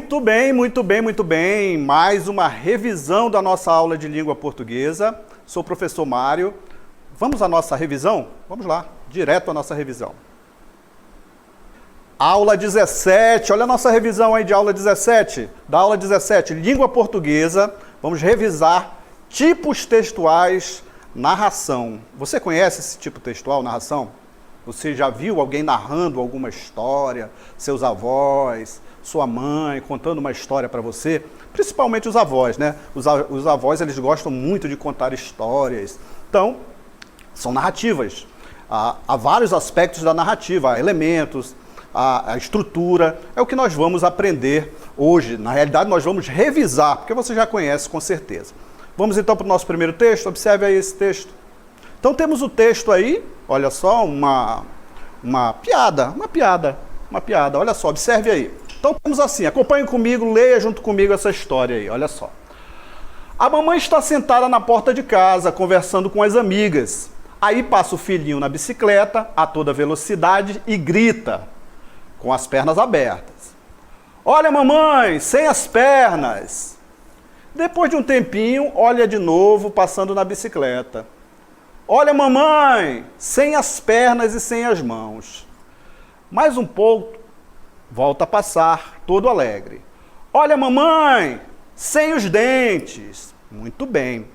Muito bem, muito bem, muito bem. Mais uma revisão da nossa aula de língua portuguesa. Sou o professor Mário. Vamos à nossa revisão? Vamos lá, direto à nossa revisão. Aula 17, olha a nossa revisão aí de aula 17. Da aula 17, língua portuguesa. Vamos revisar tipos textuais, narração. Você conhece esse tipo textual, narração? Você já viu alguém narrando alguma história? Seus avós, sua mãe contando uma história para você? Principalmente os avós, né? Os avós, eles gostam muito de contar histórias. Então, são narrativas. Há vários aspectos da narrativa, há elementos, a estrutura. É o que nós vamos aprender hoje. Na realidade, nós vamos revisar, porque você já conhece com certeza. Vamos então para o nosso primeiro texto. Observe aí esse texto. Então temos o texto aí, olha só, uma piada. Olha só, observe aí. Então temos assim, acompanhe comigo, leia junto comigo essa história aí, olha só. A mamãe está sentada na porta de casa, conversando com as amigas. Aí passa o filhinho na bicicleta, a toda velocidade, e grita, com as pernas abertas. Olha, mamãe, sem as pernas! Depois de um tempinho, olha de novo, passando na bicicleta. Olha, mamãe, sem as pernas e sem as mãos. Mais um pouco, volta a passar, todo alegre. Olha, mamãe, sem os dentes. Muito bem.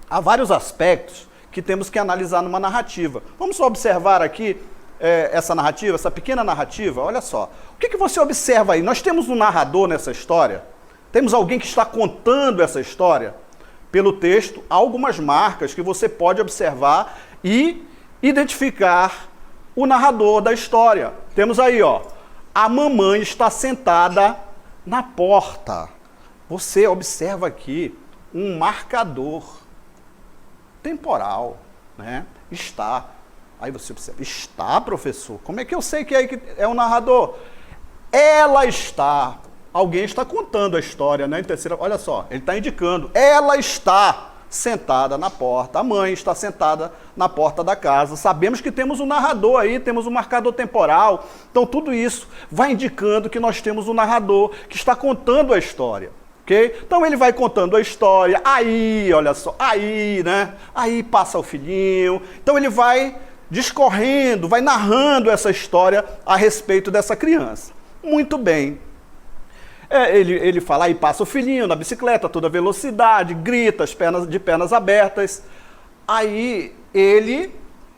Há vários aspectos que temos que analisar numa narrativa. Vamos só observar aqui essa narrativa, essa pequena narrativa. Olha só. O que você observa aí? Nós temos um narrador nessa história? Temos alguém que está contando essa história? Pelo texto, há algumas marcas que você pode observar e identificar o narrador da história. Temos aí, ó, a mamãe está sentada na porta. Você observa aqui um marcador temporal, né? Está. Aí você observa, está, professor? Como é que eu sei que aí é o narrador? Ela está. Alguém está contando a história, né? Em terceira, olha só, ele está indicando. Ela está sentada na porta. A mãe está sentada na porta da casa. Sabemos que temos um narrador aí, temos um marcador temporal. Então, tudo isso vai indicando que nós temos um narrador que está contando a história. Ok? Então, ele vai contando a história. Aí, olha só, aí, né? Aí passa o filhinho. Então, ele vai discorrendo, vai narrando essa história a respeito dessa criança. Muito bem. Ele fala, aí passa o filhinho na bicicleta, toda velocidade, grita, de pernas abertas. Aí ele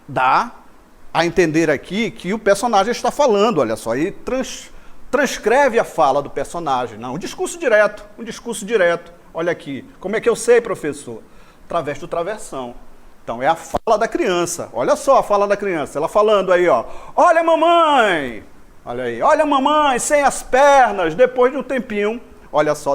dá a entender aqui que o personagem está falando, olha só, e transcreve a fala do personagem. Não, um discurso direto. Olha aqui, como é que eu sei, professor? Através do travessão. Então é a fala da criança, olha só a fala da criança, ela falando aí, ó, olha, mamãe! Olha aí, olha, mamãe, sem as pernas. Depois de um tempinho, olha só,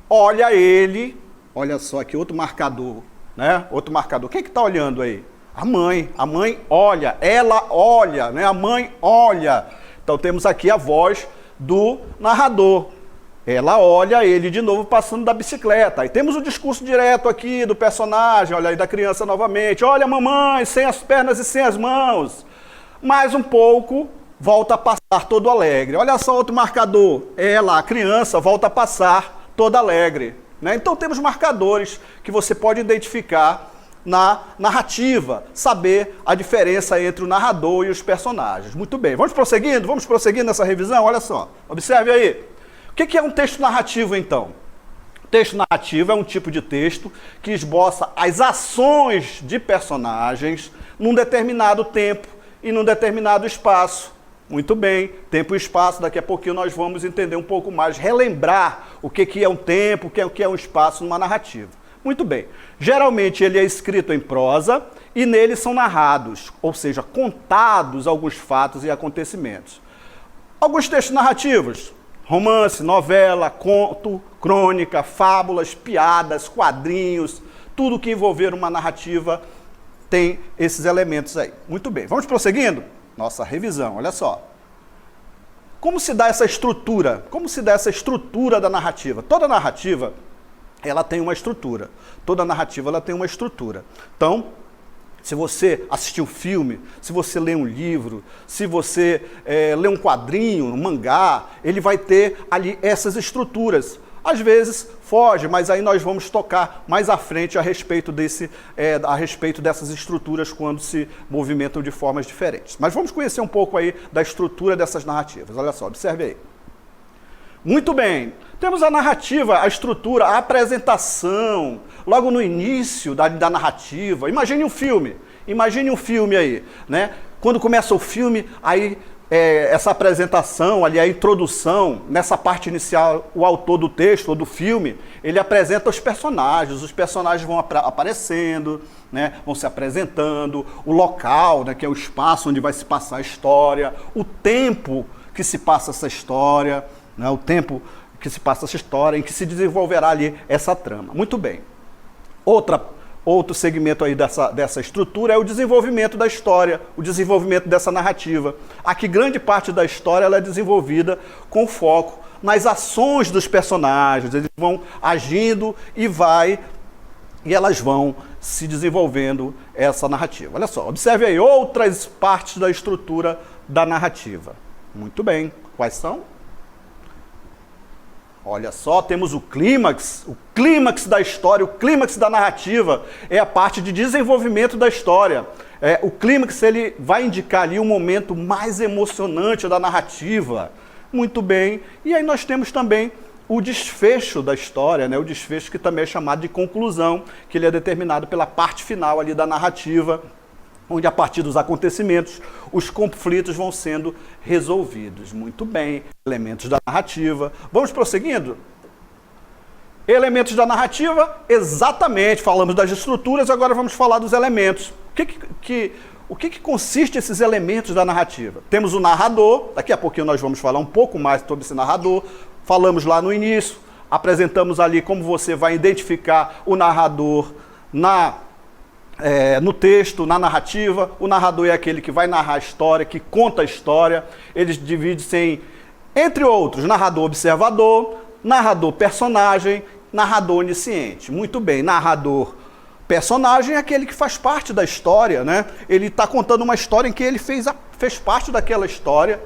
olha ele, olha só aqui, outro marcador, né? Outro marcador. Quem é que está olhando aí? A mãe olha, ela olha, né? A mãe olha. Então temos aqui a voz do narrador. Ela olha ele de novo passando da bicicleta. Aí temos o discurso direto aqui do personagem, olha aí, da criança novamente. Olha, mamãe, sem as pernas e sem as mãos. Mais um pouco, volta a passar todo alegre. Olha só outro marcador. Ela, a criança, volta a passar toda alegre. Né? Então temos marcadores que você pode identificar na narrativa, saber a diferença entre o narrador e os personagens. Muito bem, vamos prosseguindo nessa revisão? Olha só, observe aí. O que é um texto narrativo, então? O texto narrativo é um tipo de texto que esboça as ações de personagens num determinado tempo e num determinado espaço. Muito bem, tempo e espaço, daqui a pouquinho nós vamos entender um pouco mais, relembrar o que é um tempo, o que é um espaço numa narrativa. Muito bem, geralmente ele é escrito em prosa e nele são narrados, ou seja, contados alguns fatos e acontecimentos. Alguns textos narrativos, romance, novela, conto, crônica, fábulas, piadas, quadrinhos, tudo que envolver uma narrativa tem esses elementos aí. Muito bem, vamos prosseguindo? Nossa revisão, olha só. Como se dá essa estrutura? Como se dá essa estrutura da narrativa? Toda narrativa, ela tem uma estrutura. Toda narrativa, ela tem uma estrutura. Então, Se você assistir um filme, se você ler um livro, se você ler um quadrinho, um mangá, ele vai ter ali essas estruturas. Às vezes foge, mas aí nós vamos tocar mais à frente a respeito dessas estruturas quando se movimentam de formas diferentes. Mas vamos conhecer um pouco aí da estrutura dessas narrativas. Olha só, observe aí. Muito bem, temos a narrativa, a estrutura, a apresentação, logo no início da narrativa. Imagine um filme aí, né? Quando começa o filme, aí essa apresentação, ali a introdução, nessa parte inicial, o autor do texto ou do filme, ele apresenta os personagens vão aparecendo, né? Vão se apresentando, o local, né? Que é o espaço onde vai se passar a história, o tempo que se passa essa história, né, o tempo que se passa essa história, em que se desenvolverá ali essa trama. Muito bem. Outro segmento aí dessa estrutura é o desenvolvimento da história, o desenvolvimento dessa narrativa. Aqui grande parte da história ela é desenvolvida com foco nas ações dos personagens. Eles vão agindo e elas vão se desenvolvendo essa narrativa. Olha só, observe aí outras partes da estrutura da narrativa. Muito bem. Quais são? Olha só, temos o clímax da história, o clímax da narrativa é a parte de desenvolvimento da história. O clímax ele vai indicar ali o momento mais emocionante da narrativa. Muito bem. E aí nós temos também o desfecho da história, né? O desfecho que também é chamado de conclusão, que ele é determinado pela parte final ali da narrativa, onde a partir dos acontecimentos, os conflitos vão sendo resolvidos. Muito bem, elementos da narrativa. Vamos prosseguindo? Elementos da narrativa, exatamente, falamos das estruturas, agora vamos falar dos elementos. O que consiste esses elementos da narrativa? Temos o narrador, daqui a pouquinho nós vamos falar um pouco mais sobre esse narrador, falamos lá no início, apresentamos ali como você vai identificar o narrador no texto, na narrativa. O narrador é aquele que vai narrar a história, que conta a história. Eles dividem-se em, entre outros, narrador observador, narrador personagem, narrador onisciente. Muito bem, narrador personagem é aquele que faz parte da história, né? Ele está contando uma história em que ele fez parte daquela história.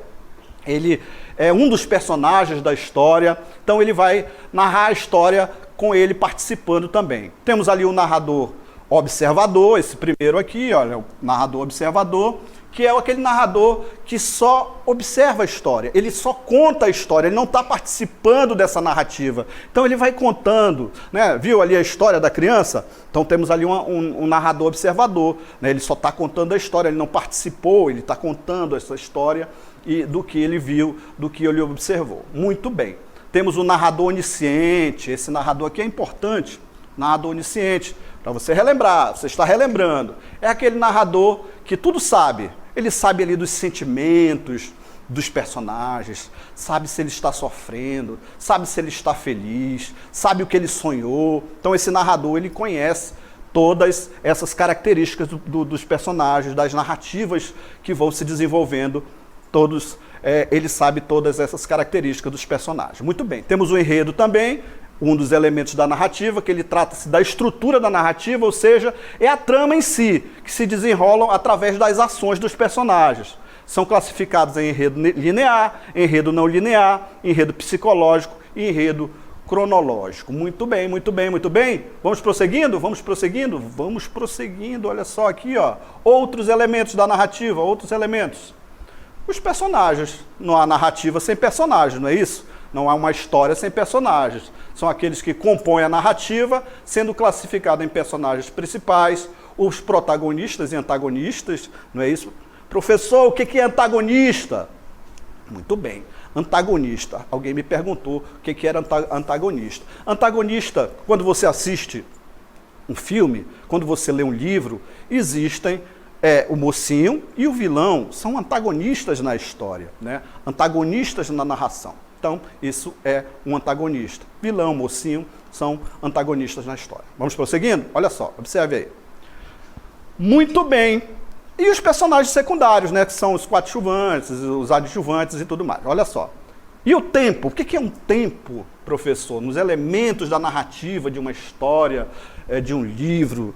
Ele é um dos personagens da história, então ele vai narrar a história com ele participando também. Temos ali o narrador observador, esse primeiro aqui, olha, o narrador observador, que é aquele narrador que só observa a história, ele só conta a história, ele não está participando dessa narrativa. Então ele vai contando, né? Viu ali a história da criança? Então temos ali um narrador observador, né? Ele só está contando a história, ele não participou, ele está contando essa história e do que ele viu, do que ele observou. Muito bem. Temos o narrador onisciente, esse narrador aqui é importante, narrador onisciente, para você relembrar, você está relembrando. É aquele narrador que tudo sabe. Ele sabe ali dos sentimentos dos personagens, sabe se ele está sofrendo, sabe se ele está feliz, sabe o que ele sonhou. Então esse narrador, ele conhece todas essas características dos personagens, das narrativas que vão se desenvolvendo. Ele sabe todas essas características dos personagens. Muito bem, temos o enredo também, um dos elementos da narrativa, que ele trata-se da estrutura da narrativa, ou seja, é a trama em si, que se desenrolam através das ações dos personagens. São classificados em enredo linear, enredo não linear, enredo psicológico e enredo cronológico. Muito bem, muito bem, muito bem. Vamos prosseguindo? Vamos prosseguindo? Vamos prosseguindo, olha só aqui, ó. Outros elementos da narrativa, outros elementos. Os personagens. Não há narrativa sem personagens, não é isso? Não há uma história sem personagens. São aqueles que compõem a narrativa, sendo classificados em personagens principais, os protagonistas e antagonistas, não é isso? Professor, o que é antagonista? Muito bem, antagonista. Alguém me perguntou o que era antagonista. Antagonista, quando você assiste um filme, quando você lê um livro, existem o mocinho e o vilão, são antagonistas na história, né? Antagonistas na narração. Então, isso é um antagonista. Vilão, mocinho, são antagonistas na história. Vamos prosseguindo? Olha só, observe aí. Muito bem. E os personagens secundários, né? Que são os coadjuvantes, os adjuvantes e tudo mais. Olha só. E o tempo? O que é um tempo, professor? Nos elementos da narrativa de uma história, de um livro,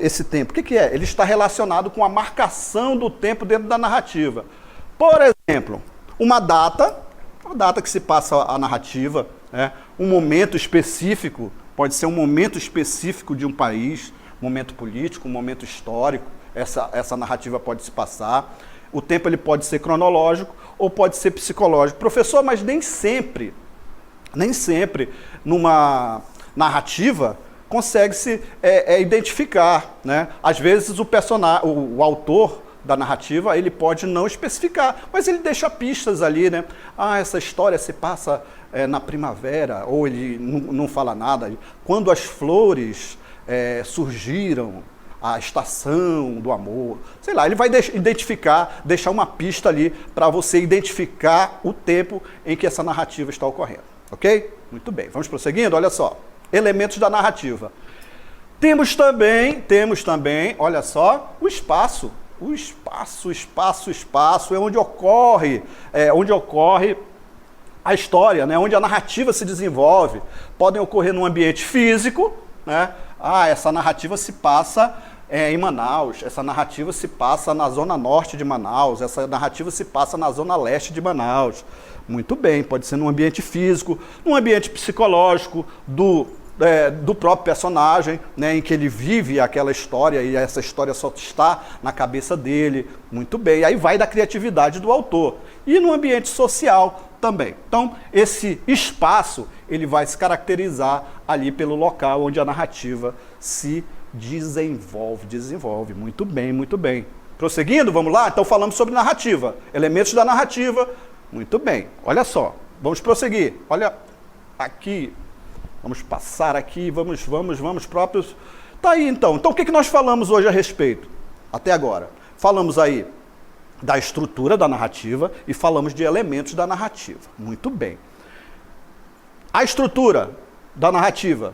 esse tempo. O que, que é? Ele está relacionado com a marcação do tempo dentro da narrativa. Por exemplo, uma data que se passa a narrativa, né? Um momento específico, pode ser um momento específico de um país, um momento político, um momento histórico, essa narrativa pode se passar. O tempo ele pode ser cronológico ou pode ser psicológico. Professor, mas nem sempre numa narrativa consegue-se identificar, né? Às vezes o autor da narrativa, ele pode não especificar, mas ele deixa pistas ali, né? Ah, essa história se passa na primavera, ou ele não fala nada. Quando as flores surgiram, a estação do amor, sei lá, ele vai deixar uma pista ali para você identificar o tempo em que essa narrativa está ocorrendo, ok? Muito bem, vamos prosseguindo, olha só, elementos da narrativa. Temos também, olha só, o espaço é onde ocorre a história, né? Onde a narrativa se desenvolve. Podem ocorrer num ambiente físico, né? Ah, essa narrativa se passa em Manaus, essa narrativa se passa na zona norte de Manaus, essa narrativa se passa na zona leste de Manaus. Muito bem, pode ser num ambiente físico, num ambiente psicológico do próprio personagem, né, em que ele vive aquela história e essa história só está na cabeça dele. Muito bem, aí vai da criatividade do autor. E no ambiente social também. Então, esse espaço, ele vai se caracterizar ali pelo local onde a narrativa se desenvolve. Muito bem, muito bem. Prosseguindo, vamos lá? Então falamos sobre narrativa, elementos da narrativa. Muito bem, olha só, vamos prosseguir. Olha aqui, vamos passar aqui, vamos próprios. Tá aí então. Então o que nós falamos hoje a respeito? Até agora. Falamos aí da estrutura da narrativa e falamos de elementos da narrativa. Muito bem. A estrutura da narrativa,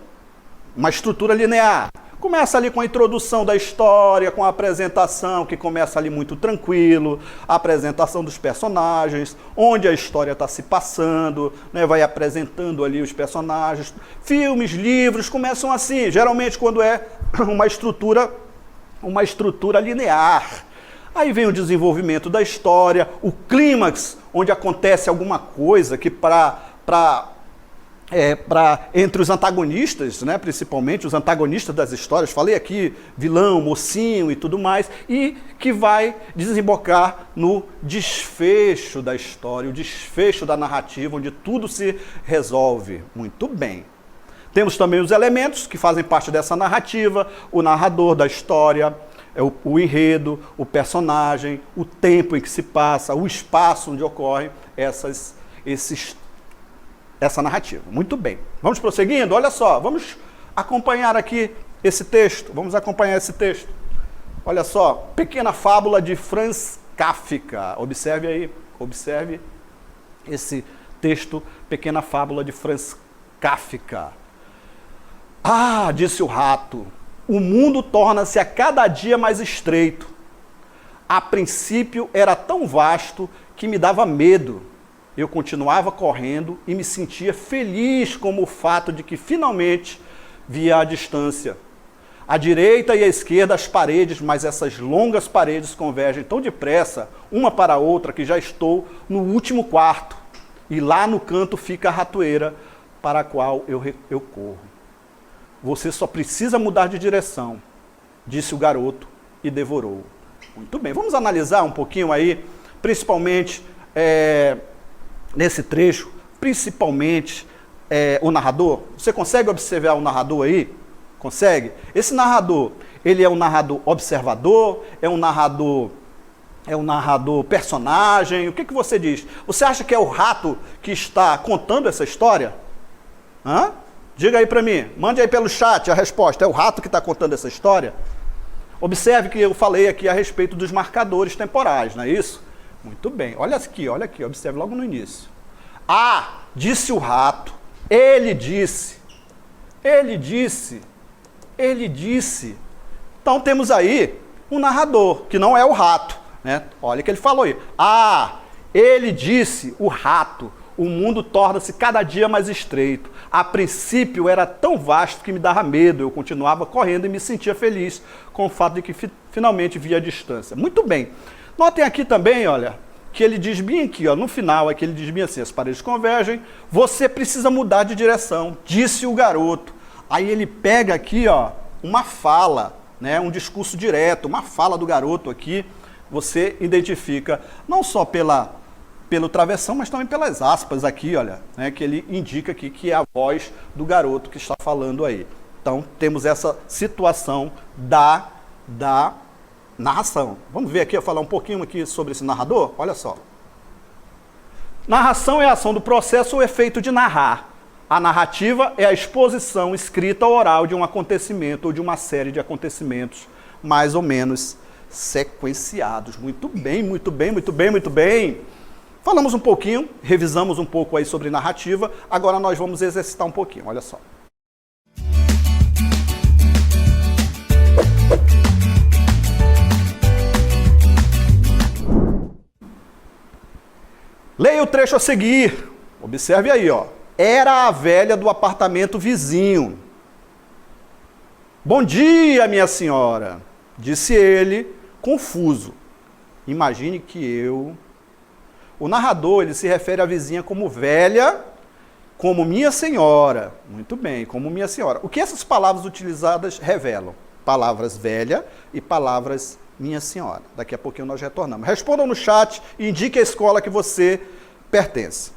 uma estrutura linear. Começa ali com a introdução da história, com a apresentação, que começa ali muito tranquilo, a apresentação dos personagens, onde a história está se passando, né, vai apresentando ali os personagens. Filmes, livros começam assim, geralmente quando é uma estrutura linear. Aí vem o desenvolvimento da história, o clímax, onde acontece alguma coisa que entre os antagonistas, né, principalmente os antagonistas das histórias, falei aqui, vilão, mocinho e tudo mais, e que vai desembocar no desfecho da história, o desfecho da narrativa, onde tudo se resolve. Muito bem. Temos também os elementos que fazem parte dessa narrativa, o narrador da história, o enredo, o personagem, o tempo em que se passa, o espaço onde ocorre essa narrativa. Muito bem. Vamos prosseguindo? Olha só, vamos acompanhar aqui esse texto. Vamos acompanhar esse texto. Olha só, Pequena Fábula de Franz Kafka. Observe aí, observe esse texto, Pequena Fábula de Franz Kafka. Ah, disse o rato, o mundo torna-se a cada dia mais estreito. A princípio era tão vasto que me dava medo. Eu continuava correndo e me sentia feliz como o fato de que finalmente via à distância. À direita e à esquerda as paredes, mas essas longas paredes convergem tão depressa uma para a outra que já estou no último quarto. E lá no canto fica a ratoeira para a qual eu corro. Você só precisa mudar de direção, disse o garoto e devorou. Muito bem, vamos analisar um pouquinho aí, principalmente nesse trecho, principalmente o narrador. Você consegue observar o narrador aí? Consegue? Esse narrador, ele é um narrador observador, é um narrador personagem? O que você diz? Você acha que é o rato que está contando essa história? Hã? Diga aí para mim, mande aí pelo chat a resposta. É o rato que está contando essa história? Observe que eu falei aqui a respeito dos marcadores temporais, não é isso? Muito bem, olha aqui, observe logo no início. Ah, disse o rato, ele disse. Então temos aí um narrador, que não é o rato, né? Olha o que ele falou aí. Ah, ele disse, o rato. o mundo torna-se cada dia mais estreito. A princípio era tão vasto que me dava medo, eu continuava correndo e me sentia feliz com o fato de que finalmente via a distância. Muito bem. Notem aqui também, olha, que ele diz bem aqui, ó, no final, é que ele diz bem assim, as paredes convergem, você precisa mudar de direção, disse o garoto. Aí ele pega aqui, ó, uma fala, né, um discurso direto, uma fala do garoto aqui, você identifica não só pelo travessão, mas também pelas aspas aqui, olha, né, que ele indica aqui que é a voz do garoto que está falando aí. Então, temos essa situação da narração. Vamos ver aqui, eu falar um pouquinho aqui sobre esse narrador? Olha só. Narração é a ação do processo ou efeito de narrar. A narrativa é a exposição escrita ou oral de um acontecimento ou de uma série de acontecimentos mais ou menos sequenciados. Muito bem, muito bem, muito bem, muito bem. Falamos um pouquinho, revisamos um pouco aí sobre narrativa, agora nós vamos exercitar um pouquinho, olha só. Leia o trecho a seguir. Observe aí, ó. Era a velha do apartamento vizinho. Bom dia, minha senhora, disse ele, confuso. Imagine que eu... O narrador, ele se refere à vizinha como velha, como minha senhora. Muito bem, como minha senhora. O que essas palavras utilizadas revelam? Palavras velha e palavras minha senhora. Daqui a pouquinho nós retornamos. Respondam no chat e indique a escola que você pertence.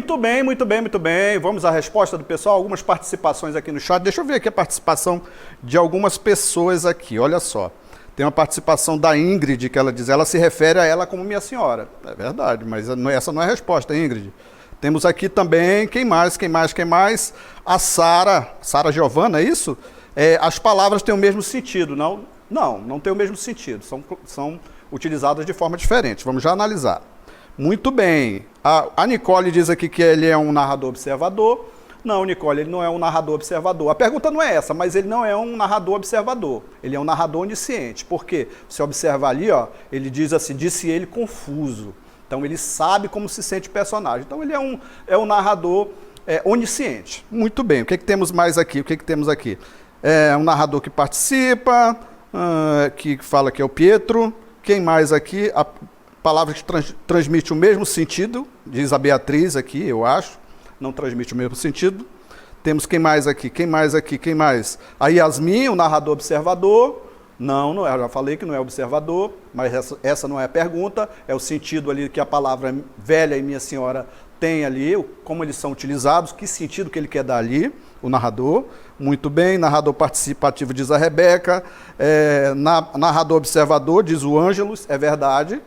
Muito bem, muito bem, muito bem. Vamos à resposta do pessoal. Algumas participações aqui no chat. Deixa eu ver aqui a participação de algumas pessoas aqui. Olha só. Tem uma participação da Ingrid, que ela diz, ela se refere a ela como minha senhora. É verdade, mas essa não é a resposta, Ingrid. Temos aqui também, quem mais? A Sara Giovana, é isso? As palavras têm o mesmo sentido, não? Não tem o mesmo sentido. São utilizadas de forma diferente. Vamos já analisar. Muito bem. A Nicole diz aqui que ele é um narrador observador. Não, Nicole, ele não é um narrador observador. A pergunta não é essa, mas ele não é um narrador observador. Ele é um narrador onisciente. Por quê? Se observar ali, ó, ele diz assim, disse ele confuso. Então ele sabe como se sente o personagem. Então ele é um narrador onisciente. Muito bem. O que temos mais aqui? É um narrador que participa, que fala que é o Pietro. Quem mais aqui? A palavra que transmite o mesmo sentido, diz a Beatriz aqui, eu acho. Não transmite o mesmo sentido. Temos quem mais aqui? A Yasmin, o narrador observador. Não é, eu já falei que não é observador, mas essa não é a pergunta. É o sentido ali que a palavra velha e minha senhora tem ali, como eles são utilizados, que sentido que ele quer dar ali, o narrador. Muito bem, narrador participativo, diz a Rebeca. Narrador observador, diz o Ângelos, é verdade.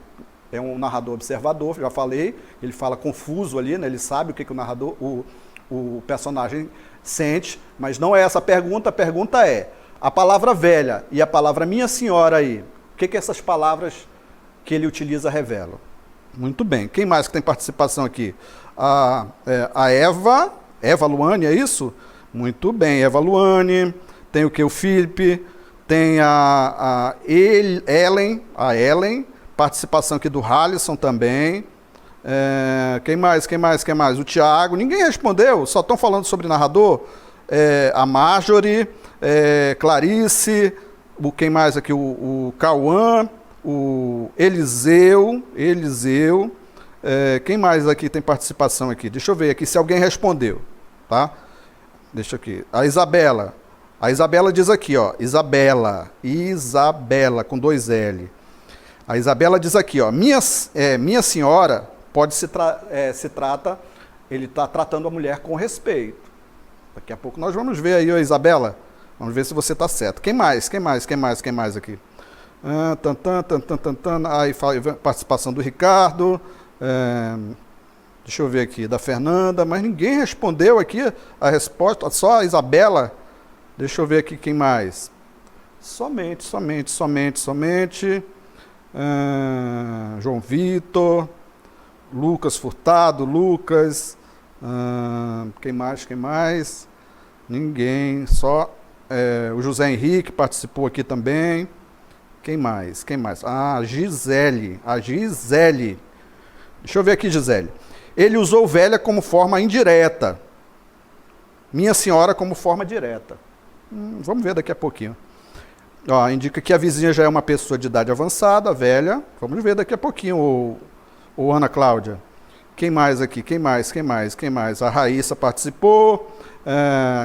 É um narrador observador, já falei, ele fala confuso ali, né? Ele sabe o que o narrador, o personagem sente, mas não é essa a pergunta é, a palavra velha e a palavra minha senhora aí, o que essas palavras que ele utiliza revelam? Muito bem, quem mais que tem participação aqui? A Eva Luane, é isso? Muito bem, Eva Luane, tem o que? O Felipe, tem a Ellen, participação aqui do Halisson também. Quem mais? O Tiago. Ninguém respondeu, só estão falando sobre narrador. A Marjorie, Clarice, quem mais aqui? O Cauã, o Eliseu. Quem mais aqui tem participação aqui? Deixa eu ver aqui se alguém respondeu, tá? Deixa aqui. A Isabela. A Isabela diz aqui, ó. Isabela, com 2 L. A Isabela diz aqui, ó, minha senhora ele está tratando a mulher com respeito. Daqui a pouco nós vamos ver aí, ó, Isabela, vamos ver se você está certo. Quem mais aqui? Aí participação do Ricardo, deixa eu ver aqui, da Fernanda, mas ninguém respondeu aqui a resposta, só a Isabela. Deixa eu ver aqui quem mais. Somente. João Vitor, Lucas Furtado, quem mais? Ninguém, só o José Henrique participou aqui também. Quem mais? A Gisele. Deixa eu ver aqui, Gisele. Ele usou velha como forma indireta, minha senhora como forma direta. Vamos ver daqui a pouquinho. Ó, indica que a vizinha já é uma pessoa de idade avançada, velha. Vamos ver daqui a pouquinho, o Ana Cláudia. Quem mais aqui? Quem mais? A Raíssa participou.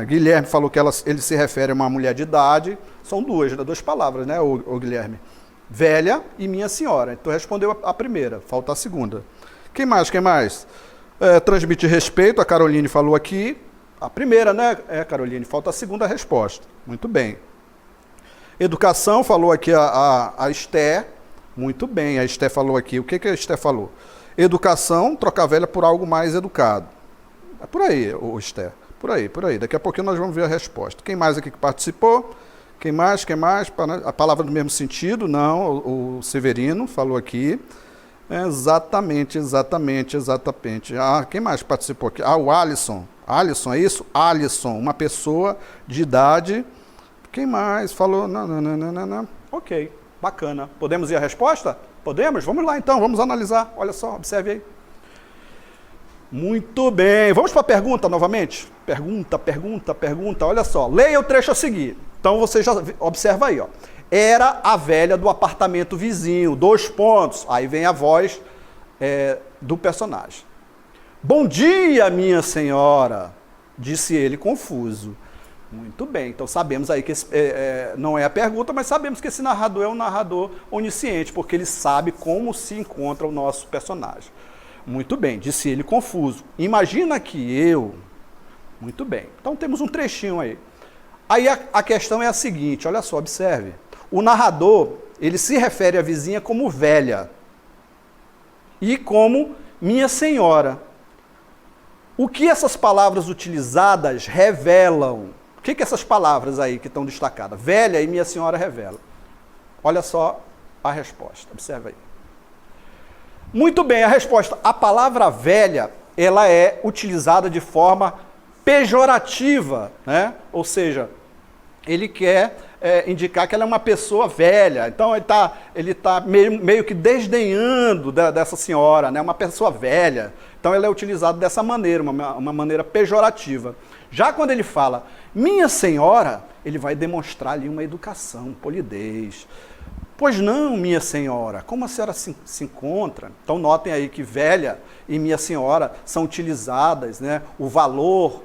Guilherme falou que ele se refere a uma mulher de idade. São duas palavras, né, o Guilherme? Velha e minha senhora. Então respondeu a primeira, falta a segunda. Quem mais? Transmite respeito, a Caroline falou aqui. A primeira, né, Caroline? Falta a segunda resposta. Muito bem. Educação, falou aqui a Esté. Muito bem, a Esté falou aqui. O que a Esté falou? Educação, trocar velha por algo mais educado. É por aí, Esté. Por aí. Daqui a pouquinho nós vamos ver a resposta. Quem mais aqui que participou? Quem mais? A palavra do mesmo sentido? Não, o Severino falou aqui. Exatamente. Quem mais participou aqui? O Alisson. Alisson, é isso? Alisson, uma pessoa de idade. Quem mais falou? Não. Ok, bacana. Podemos ir à resposta? Podemos? Vamos lá então, vamos analisar. Olha só, observe aí. Muito bem. Vamos para a pergunta novamente? Pergunta. Olha só, leia o trecho a seguir. Então você já observa aí, ó. Era a velha do apartamento vizinho, 2 pontos. Aí vem a voz do personagem. Bom dia, minha senhora, disse ele confuso. Muito bem, então sabemos aí que não é a pergunta, mas sabemos que esse narrador é um narrador onisciente, porque ele sabe como se encontra o nosso personagem. Muito bem, disse ele confuso. Imagina que eu... Muito bem. Então temos um trechinho aí. Aí a questão é a seguinte, olha só, observe. O narrador, ele se refere à vizinha como velha e como minha senhora. O que essas palavras utilizadas revelam? O que essas palavras aí que estão destacadas? Velha e minha senhora revelam. Olha só a resposta, observa aí. Muito bem, a resposta. A palavra velha, ela é utilizada de forma pejorativa, né? Ou seja, ele quer indicar que ela é uma pessoa velha. Então ele tá meio que desdenhando dessa senhora, né? Uma pessoa velha. Então ela é utilizada dessa maneira, uma maneira pejorativa. Já quando ele fala minha senhora, ele vai demonstrar ali uma educação, polidez. Pois não, minha senhora, como a senhora se encontra? Então notem aí que velha e minha senhora são utilizadas, né? O valor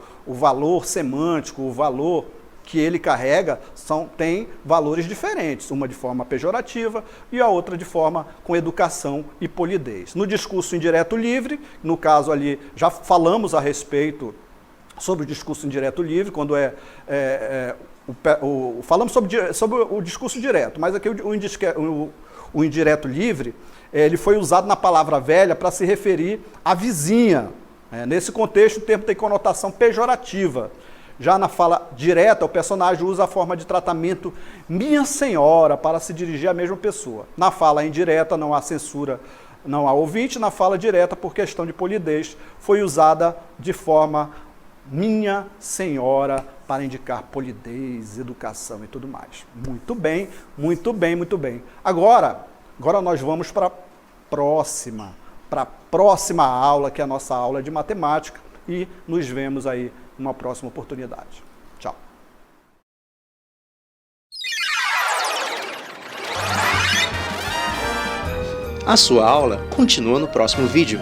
semântico, o valor que ele carrega tem valores diferentes, uma de forma pejorativa e a outra de forma com educação e polidez. No discurso indireto livre, no caso ali, já falamos a respeito sobre o discurso indireto livre, quando falamos sobre o discurso direto, mas aqui o indireto livre, ele foi usado na palavra velha para se referir à vizinha. Nesse contexto, o termo tem conotação pejorativa. Já na fala direta, o personagem usa a forma de tratamento minha senhora para se dirigir à mesma pessoa. Na fala indireta, não há censura, não há ouvinte. Na fala direta, por questão de polidez, foi usada de forma minha senhora para indicar polidez, educação e tudo mais. Muito bem, muito bem, muito bem. Agora nós vamos para a próxima aula, que é a nossa aula de matemática, e nos vemos aí numa próxima oportunidade. Tchau. A sua aula continua no próximo vídeo.